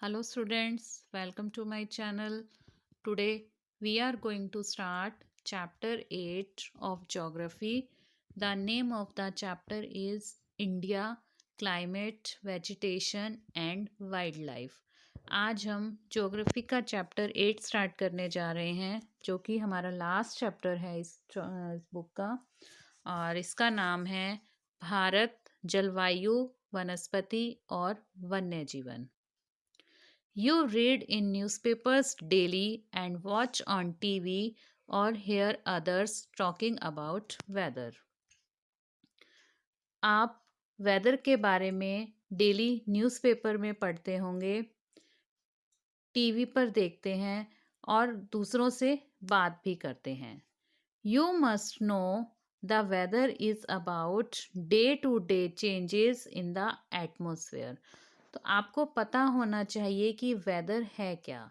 Hello students, welcome to my channel. Today we are going to start chapter 8 of geography. The name of the chapter is India, Climate, Vegetation and Wildlife. आज हम geography का chapter 8 start करने जा रहे हैं जो कि हमारा लास्ट चैप्टर है इस बुक का और इसका नाम है भारत, जलवायु, वनस्पति और वन्य जीवन. You read in newspapers daily and watch on TV or hear others talking about weather. आप वेदर के बारे में डेली न्यूज़पेपर में पढ़ते होंगे, टीवी पर देखते हैं और दूसरों से बात भी करते हैं. You must know the weather is about day-to-day changes in the atmosphere. तो आपको पता होना चाहिए कि वेदर है क्या.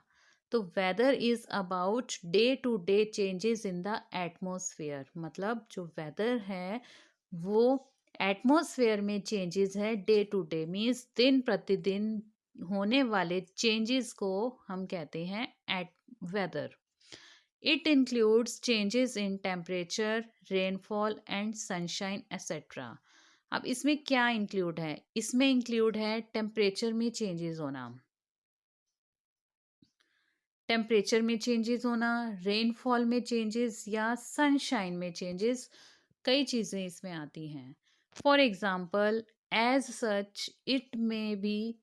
तो weather is about day to day changes in the atmosphere. मतलब जो वेदर है वो एटमॉस्फेयर में चेंजेस है. डे टू डे मीन्स दिन प्रतिदिन होने वाले चेंजेस को हम कहते हैं at weather. It includes changes in temperature, rainfall and sunshine etcetera. अब इसमें क्या इंक्लूड है? इसमें इंक्लूड है टेम्परेचर में चेंजेस होना, टेम्परेचर में चेंजेस होना, रेनफॉल में चेंजेस या सनशाइन में चेंजेस. कई चीज़ें इसमें आती हैं. For example, as such it may be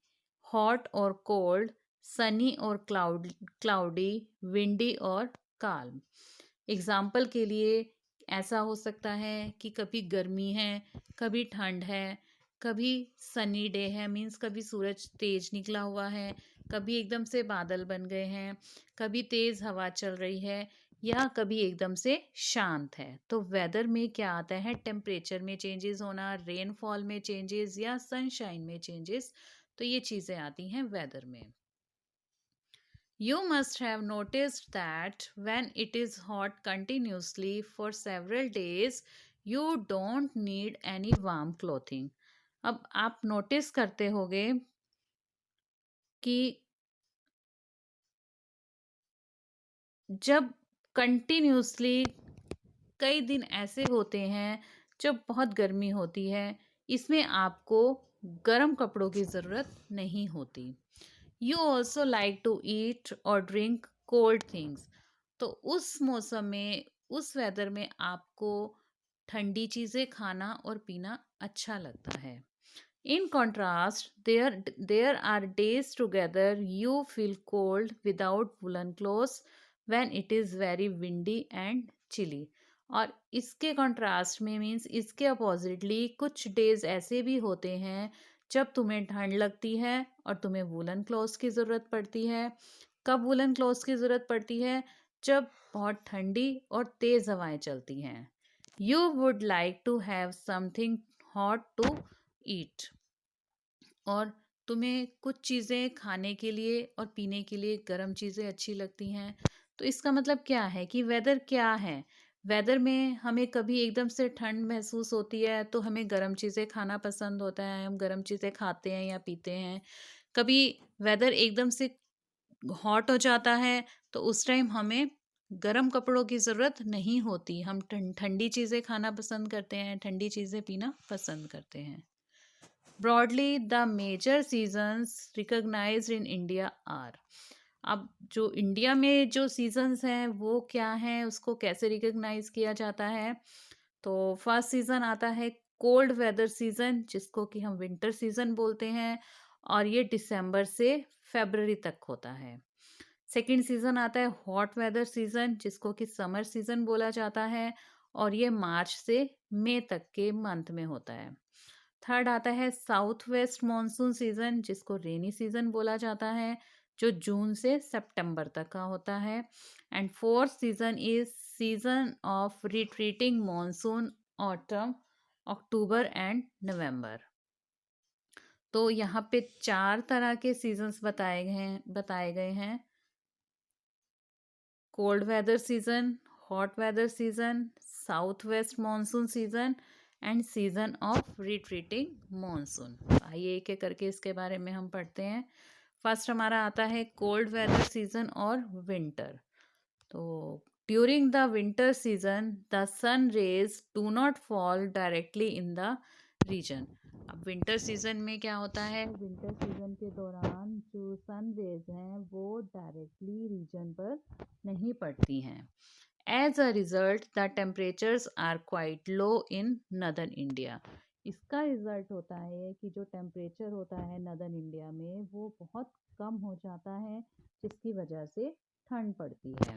hot और कोल्ड, सनी और क्लाउडी, विंडी और काल्म. एग्जाम्पल के लिए ऐसा हो सकता है कि कभी गर्मी है, कभी ठंड है, कभी सनी डे है मीन्स कभी सूरज तेज निकला हुआ है, कभी एकदम से बादल बन गए हैं, कभी तेज हवा चल रही है या कभी एकदम से शांत है. तो वेदर में क्या आता है? टेम्परेचर में चेंजेस होना, रेनफॉल में चेंजेस या सनशाइन में चेंजेस. तो ये चीज़ें आती हैं वेदर में. You must have noticed that when it is hot continuously for several days, you don't need any warm clothing. अब आप नोटिस करते होंगे कि जब कंटिन्यूसली कई दिन ऐसे होते हैं जब बहुत गर्मी होती है, इसमें आपको गर्म कपड़ों की ज़रूरत नहीं होती. You also like to eat और ड्रिंक कोल्ड थिंग्स. तो उस मौसम में, उस वेदर में आपको ठंडी चीज़ें खाना और पीना अच्छा लगता है. In contrast, there are days together you feel cold without woolen clothes when it is very windy and chilly. और इसके कंट्रास्ट में मीन्स इसके अपोजिटली कुछ डेज ऐसे भी होते हैं जब तुम्हें ठंड लगती है और तुम्हें वूलन क्लॉथ्स की ज़रूरत पड़ती है. कब वूलन क्लॉथ्स की ज़रूरत पड़ती है? जब बहुत ठंडी और तेज़ हवाएं चलती हैं. You would like to have something hot to eat. और तुम्हें कुछ चीज़ें खाने के लिए और पीने के लिए गर्म चीज़ें अच्छी लगती हैं. तो इसका मतलब क्या है कि वेदर क्या है? वेदर में हमें कभी एकदम से ठंड महसूस होती है तो हमें गर्म चीज़ें खाना पसंद होता है, हम गर्म चीज़ें खाते हैं या पीते हैं. कभी वेदर एकदम से हॉट हो जाता है तो उस टाइम हमें गर्म कपड़ों की ज़रूरत नहीं होती, हम ठंडी चीज़ें खाना पसंद करते हैं, ठंडी चीज़ें पीना पसंद करते हैं. Broadly, the major seasons recognized in India are. अब जो इंडिया में जो सीजन्स हैं वो क्या हैं, उसको कैसे रिकग्नाइज किया जाता है? तो फर्स्ट सीज़न आता है कोल्ड वेदर सीज़न, जिसको कि हम विंटर सीज़न बोलते हैं और ये दिसंबर से फरवरी तक होता है. सेकेंड सीज़न आता है हॉट वेदर सीज़न, जिसको कि समर सीज़न बोला जाता है और ये मार्च से मई तक के मंथ में होता है. थर्ड आता है साउथ वेस्ट मानसून सीजन, जिसको रेनी सीजन बोला जाता है, जो जून से सितंबर तक का होता है. And fourth season is season of retreating monsoon, autumn, October and November. तो यहाँ पे 4 तरह के सीजन्स बताए गए हैं. Cold weather season, hot weather season, south west monsoon season and season of retreating monsoon. आइए एक एक करके इसके बारे में हम पढ़ते हैं. फर्स्ट हमारा आता है कोल्ड वेदर सीजन और विंटर। तो during the winter season the sun rays do not fall directly in the region. अब विंटर सीजन में क्या होता है, विंटर सीजन के दौरान जो सन रेज हैं वो डायरेक्टली रीजन पर नहीं पड़ती हैं। As a result the temperatures are quite low in northern India. इसका रिजल्ट होता है कि जो टेम्परेचर होता है नदर्न इंडिया में वो बहुत कम हो जाता है, जिसकी वजह से ठंड पड़ती है।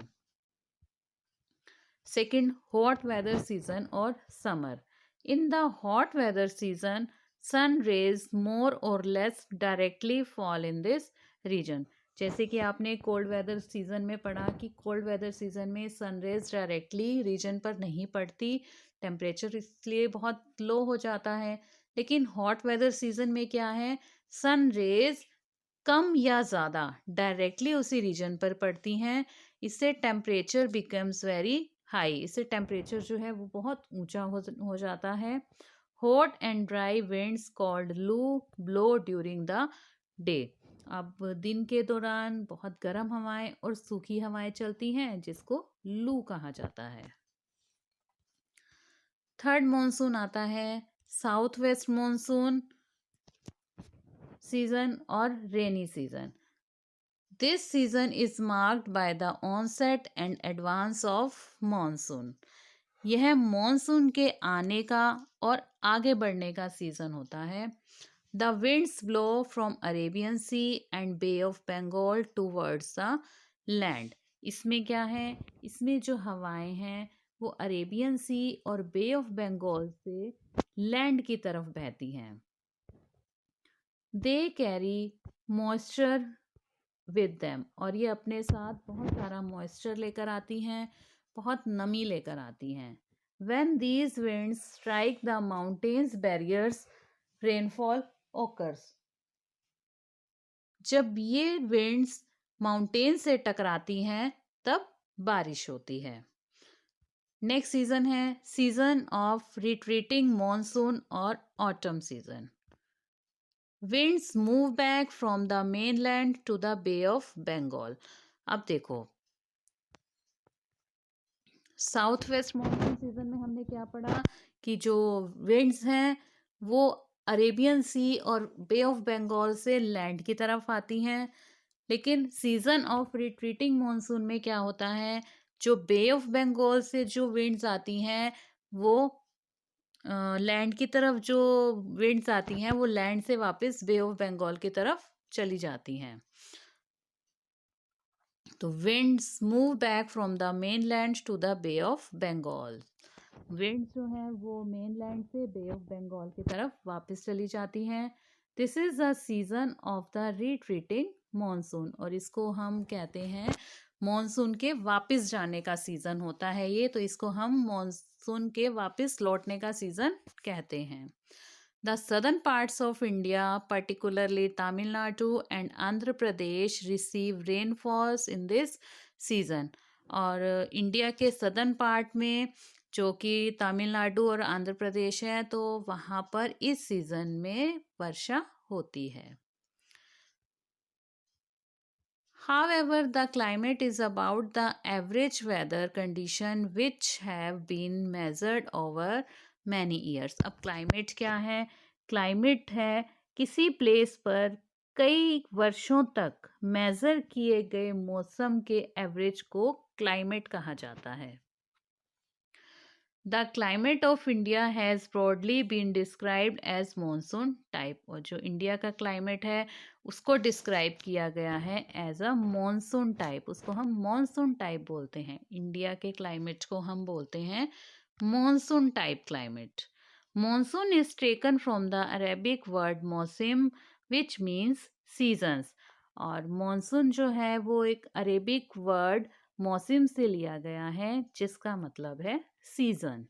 सेकंड, हॉट वेदर सीजन और summer. In the hot weather season sun rays more और less directly fall in this region. जैसे कि आपने कोल्ड वेदर सीजन में पढ़ा कि कोल्ड वेदर सीजन में सनरेज डायरेक्टली रीजन पर नहीं पड़ती, टेम्परेचर इसलिए बहुत लो हो जाता है। लेकिन हॉट वेदर सीजन में क्या है, सन रेज कम या ज़्यादा डायरेक्टली उसी रीजन पर पड़ती हैं। इससे टेम्परेचर बिकम्स वेरी हाई, इससे टेम्परेचर जो है वो बहुत ऊंचा हो जाता है। Hot and dry winds called लू ब्लो ड्यूरिंग द डे। अब दिन के दौरान बहुत गर्म हवाएं और सूखी हवाएं चलती हैं, जिसको लू कहा जाता है। थर्ड मॉनसून आता है साउथ वेस्ट मॉनसून सीजन और rainy season. This season is marked by the onset and advance of monsoon. यह मॉनसून के आने का और आगे बढ़ने का सीजन होता है। The winds blow from Arabian Sea and Bay of Bengal towards the land. इसमें क्या है, इसमें जो हवाएं हैं वो अरेबियन सी और बे ऑफ बंगाल से लैंड की तरफ बहती हैं। They carry moisture with them, और ये अपने साथ बहुत सारा मॉइस्चर लेकर आती हैं, बहुत नमी लेकर आती हैं। When these winds strike the mountains barriers rainfall occurs. जब ये विंड्स माउंटेन से टकराती हैं तब बारिश होती है। नेक्स्ट सीजन है सीजन ऑफ रिट्रीटिंग मॉनसून और autumn season. winds move back from the mainland to the Bay of Bengal. अब देखो, साउथ वेस्ट मॉनसून सीजन में हमने क्या पढ़ा कि जो विंड्स हैं वो अरेबियन सी और बे ऑफ बंगाल से लैंड की तरफ आती हैं। लेकिन सीजन ऑफ रिट्रीटिंग मॉनसून में क्या होता है, जो बे ऑफ बंगाल से जो विंड्स आती हैं वो लैंड की तरफ जो विंड्स आती हैं वो लैंड से वापस बे ऑफ बंगाल की तरफ चली जाती हैं। तो winds move back from the mainland to the Bay of Bengal. Winds जो है वो मेनलैंड से बे ऑफ बंगाल की तरफ वापस चली जाती हैं। This is the season of the retreating monsoon, और इसको हम कहते हैं मॉनसून के वापस जाने का सीजन होता है ये, तो इसको हम मॉनसून के वापस लौटने का सीजन कहते हैं। The southern parts of India, particularly Tamil Nadu and Andhra Pradesh, receive rainfalls in this season. और इंडिया के सदर्न पार्ट में जो कि तमिलनाडु और आंध्र प्रदेश है, तो वहाँ पर इस सीजन में वर्षा होती है। However, the climate is about the average weather condition which have been measured over many years. अब climate क्या है? Climate है किसी प्लेस पर कई वर्षों तक मेजर किए गए मौसम के एवरेज को क्लाइमेट कहा जाता है। The climate of India has broadly been described as monsoon type, और जो इंडिया का क्लाइमेट है उसको डिस्क्राइब किया गया है एज अ मॉनसून टाइप, उसको हम मॉनसून टाइप बोलते हैं। इंडिया के क्लाइमेट को हम बोलते हैं monsoon type climate. Monsoon is taken from the Arabic word मौसम विच मीन्स सीजन्स, और मॉनसून जो है वो एक अरेबिक वर्ड मौसम से लिया गया है जिसका मतलब है सीजन।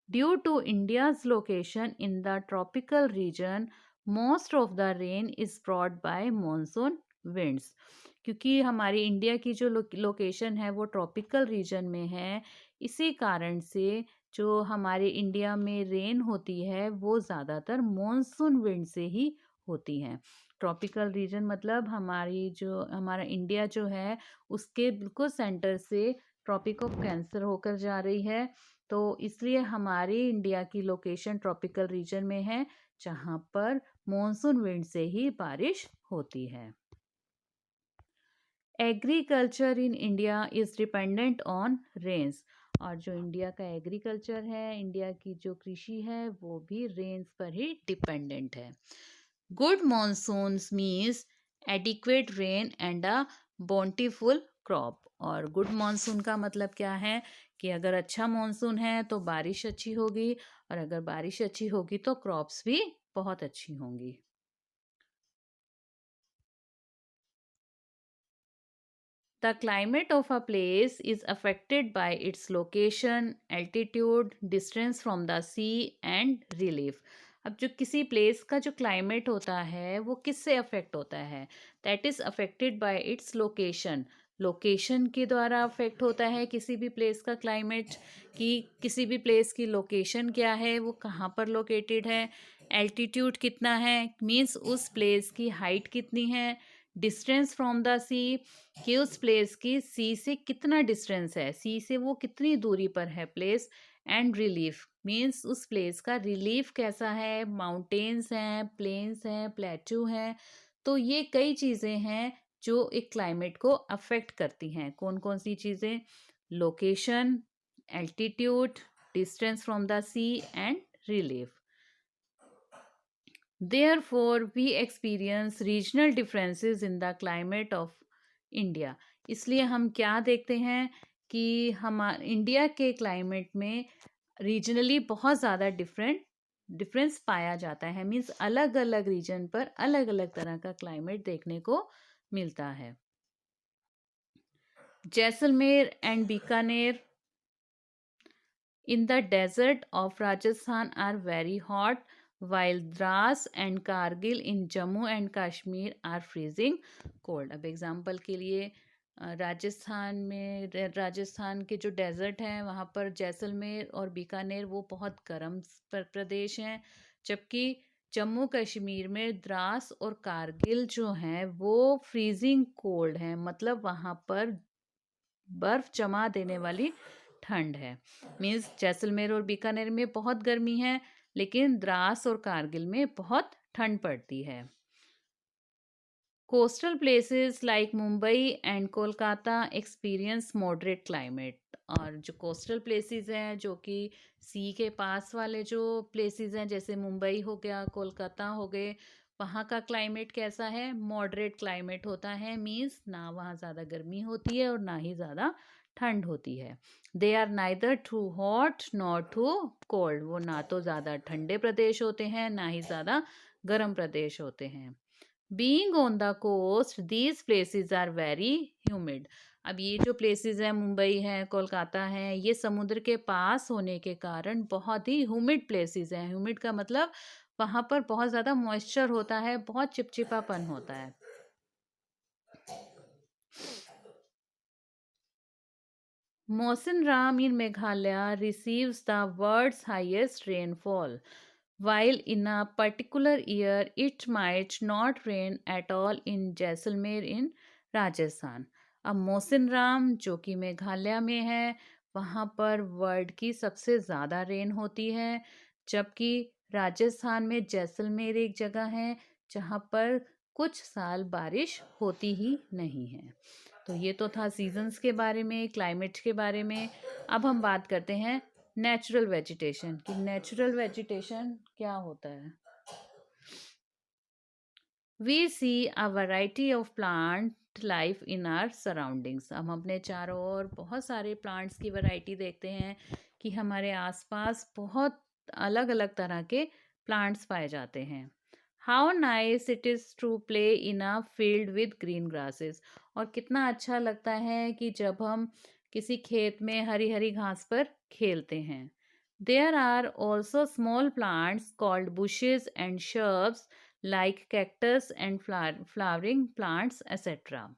Due to India's location in the tropical region most of the rain is brought by monsoon winds. क्योंकि हमारी इंडिया की जो लोकेशन है वो ट्रॉपिकल रीजन में है, इसी कारण से जो हमारे इंडिया में रेन होती है वो ज़्यादातर मॉनसून विंड से ही होती हैं। ट्रॉपिकल रीजन मतलब हमारा इंडिया जो है उसके बिल्कुल सेंटर से ट्रॉपिक ऑफ कैंसर होकर जा रही है। तो इसलिए हमारी इंडिया की लोकेशन ट्रॉपिकल रीजन में है, जहाँ पर मॉनसून विंड से ही बारिश होती है। Agriculture in India is dependent on rains. और जो इंडिया का एग्रीकल्चर है, इंडिया की जो कृषि है, वो भी रेन्स पर ही डिपेंडेंट है। Good monsoons means adequate rain and a bountiful crop. और गुड मॉनसून का मतलब क्या है कि अगर अच्छा मॉनसून है तो बारिश अच्छी होगी, और अगर बारिश अच्छी होगी तो क्रॉप्स भी बहुत अच्छी होंगी। The climate of a place is affected by its location, altitude, distance from the sea and relief. अब जो किसी प्लेस का जो क्लाइमेट होता है वो किससे अफेक्ट होता है? That is affected by its location. Location के द्वारा अफेक्ट होता है किसी भी प्लेस का क्लाइमेट, कि किसी भी प्लेस की लोकेशन क्या है, वो कहाँ पर लोकेटेड है। एल्टीट्यूड कितना है, मीन्स उस प्लेस की हाइट कितनी है। डिस्टेंस फ्रॉम द सी, कि उस प्लेस की सी से कितना डिस्टेंस है, सी से वो कितनी दूरी पर है प्लेस। एंड रिलीफ मीन्स उस प्लेस का रिलीफ कैसा है, माउंटेन्स हैं, प्लेन्स हैं, प्लेट्यू हैं। तो ये कई चीज़ें हैं जो एक क्लाइमेट को अफेक्ट करती हैं। कौन कौन सी चीज़ें? Location, altitude, distance from the sea and relief. Therefore, we experience regional differences in the climate of India. इसलिए हम क्या देखते हैं कि हम इंडिया के क्लाइमेट में रीजनली बहुत ज़्यादा डिफरेंस पाया जाता है। मीन्स अलग अलग रीजन पर अलग अलग तरह का क्लाइमेट देखने को मिलता है। Jaisalmer and Bikaner in the desert of Rajasthan are very hot, while Dras and Kargil in Jammu and Kashmir are freezing cold. अब एग्जाम्पल के लिए राजस्थान के जो डेजर्ट हैं वहाँ पर जैसलमेर और बीकानेर वो बहुत गर्म प्रदेश हैं, जबकि जम्मू कश्मीर में द्रास और कारगिल जो हैं वो फ्रीजिंग कोल्ड हैं, मतलब वहाँ पर बर्फ जमा देने वाली ठंड है। मीन्स जैसलमेर और बीकानेर में बहुत गर्मी है, लेकिन द्रास और कारगिल में बहुत ठंड पड़ती है। Coastal places like Mumbai and Kolkata experience moderate climate. और जो कोस्टल प्लेसेस हैं, जो कि सी के पास वाले जो प्लेसेस हैं, जैसे मुंबई हो गया, कोलकाता हो गए, वहाँ का क्लाइमेट कैसा है? मॉडरेट क्लाइमेट होता है। मीन्स ना वहाँ ज़्यादा गर्मी होती है और ना ही ज़्यादा ठंड होती है। They are neither too hot not too cold. वो ना तो ज़्यादा ठंडे प्रदेश होते हैं, ना ही ज़्यादा गर्म प्रदेश होते हैं। Being on the coast these places are very humid. अब ये जो प्लेसेस हैं, मुंबई है, कोलकाता है, ये समुद्र के पास होने के कारण बहुत ही ह्यूमिड प्लेसेस हैं। ह्यूमिड का मतलब वहाँ पर बहुत ज़्यादा मॉइस्चर होता है, बहुत चिपचिपापन होता है। Mawsynram in Meghalaya receives the world's highest rainfall, while in a particular year it might not rain at all in Jaisalmer in Rajasthan. अब मौसिनराम जो कि मेघालय में है, वहाँ पर वर्ल्ड की सबसे ज़्यादा रेन होती है, जबकि राजस्थान में जैसलमेर एक जगह है जहाँ पर कुछ साल बारिश होती ही नहीं है। तो ये तो था सीजन्स के बारे में, क्लाइमेट के बारे में। अब हम बात करते हैं नेचुरल वेजिटेशन कि नेचुरल वेजिटेशन क्या होता है। We see a variety of plant life in our surroundings. हम अपने चारों ओर बहुत सारे प्लांट्स की वैरायटी देखते हैं कि हमारे आसपास बहुत अलग अलग तरह के प्लांट्स पाए जाते हैं। How nice it is to play in a field with green grasses. और कितना अच्छा लगता है कि जब हम किसी खेत में हरी हरी घास पर खेलते हैं। There are also small plants called bushes and shrubs like cactus and flowering plants etcetera.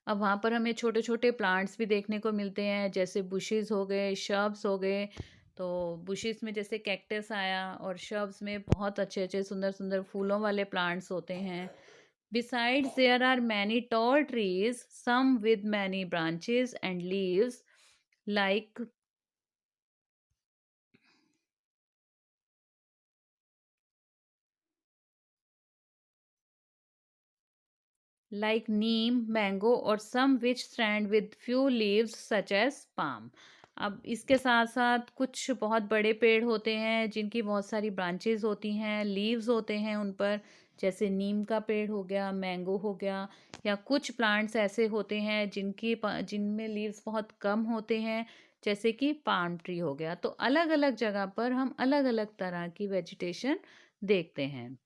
अब वहाँ पर हमें छोटे छोटे प्लांट्स भी देखने को मिलते हैं, जैसे बुशेस हो गए, शर्ब्स हो गए, तो बुशेस में जैसे कैक्टस आया, और शब्स में बहुत अच्छे अच्छे सुंदर सुंदर फूलों वाले प्लांट्स होते हैं. Besides, there are many tall trees, some with many branches and leaves, like neem, mango, or some which stand with few leaves such as palm. अब इसके साथ साथ कुछ बहुत बड़े पेड़ होते हैं जिनकी बहुत सारी ब्रांचेस होती हैं, लीव्स होते हैं उन पर, जैसे नीम का पेड़ हो गया, मैंगो हो गया, या कुछ प्लांट्स ऐसे होते हैं जिनमें लीव्स बहुत कम होते हैं, जैसे कि पाम ट्री हो गया. तो अलग अलग जगह पर हम अलग अलग तरह की वेजिटेशन देखते हैं.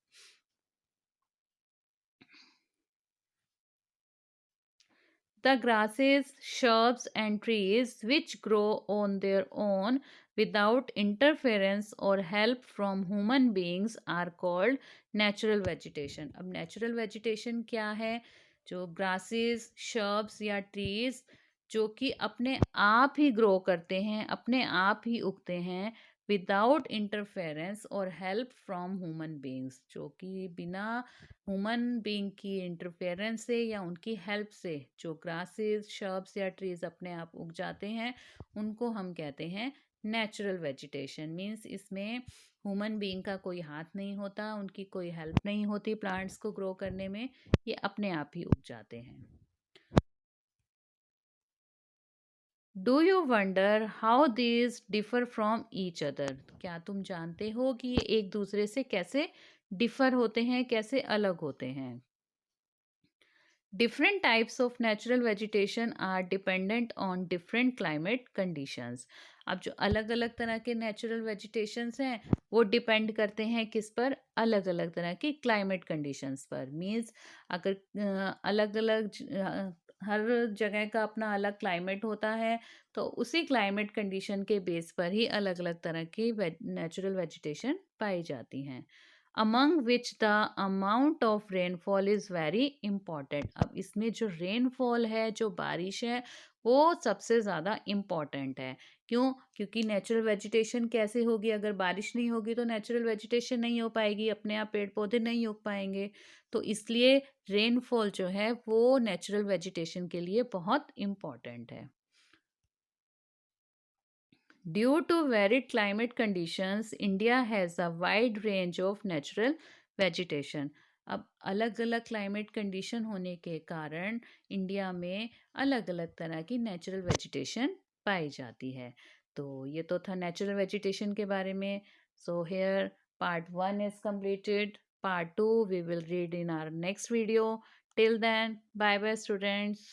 The grasses, shrubs, and trees which grow on their own without interference or help from human beings are called natural vegetation. अब natural vegetation क्या है? जो grasses, shrubs या trees जो कि अपने आप ही ग्रो करते हैं, अपने आप ही उगते हैं, विदाउट इंटरफेरेंस और हेल्प फ्रॉम ह्यूमन बींग्स, जो कि बिना ह्यूमन बीइंग की इंटरफेरेंस से या उनकी हेल्प से जो ग्रासेस, शर्ब्स या ट्रीज अपने आप उग जाते हैं, उनको हम कहते हैं नेचुरल वेजिटेशन. मीन्स इसमें ह्यूमन बीइंग का कोई हाथ नहीं होता, उनकी कोई हेल्प नहीं होती प्लांट्स को ग्रो करने में, ये अपने आप ही उग जाते हैं. Do you wonder how these differ from each other? क्या तुम जानते हो कि ये एक दूसरे से कैसे डिफर होते हैं, कैसे अलग होते हैं? Different types of natural vegetation are dependent on different climate conditions. अब जो अलग अलग तरह के नेचुरल वेजिटेशंस हैं वो डिपेंड करते हैं किस पर? अलग अलग तरह की क्लाइमेट कंडीशंस पर. मीन्स अगर अलग अलग हर जगह का अपना अलग क्लाइमेट होता है, तो उसी क्लाइमेट कंडीशन के बेस पर ही अलग अलग तरह की नेचुरल वेजिटेशन पाई जाती हैं. Among which the amount of rainfall is very important. अब इसमें जो रेनफॉल है, जो बारिश है, वो सबसे ज़्यादा इम्पॉर्टेंट है. क्यों? क्योंकि नेचुरल वेजिटेशन कैसे होगी? अगर बारिश नहीं होगी तो नेचुरल वेजिटेशन नहीं हो पाएगी, अपने आप पेड़ पौधे नहीं उग पाएंगे. तो इसलिए रेनफॉल जो है वो नेचुरल वेजिटेशन के लिए बहुत इम्पॉर्टेंट है. Due to varied climate conditions, India has a wide range of natural vegetation. अब अलग अलग क्लाइमेट कंडीशन होने के कारण इंडिया में अलग अलग तरह की नेचुरल वेजिटेशन पाई जाती है. तो ये तो था नेचुरल वेजिटेशन के बारे में. So here part 1 is completed. Part 2 we will read in our next video. Till then, bye bye students.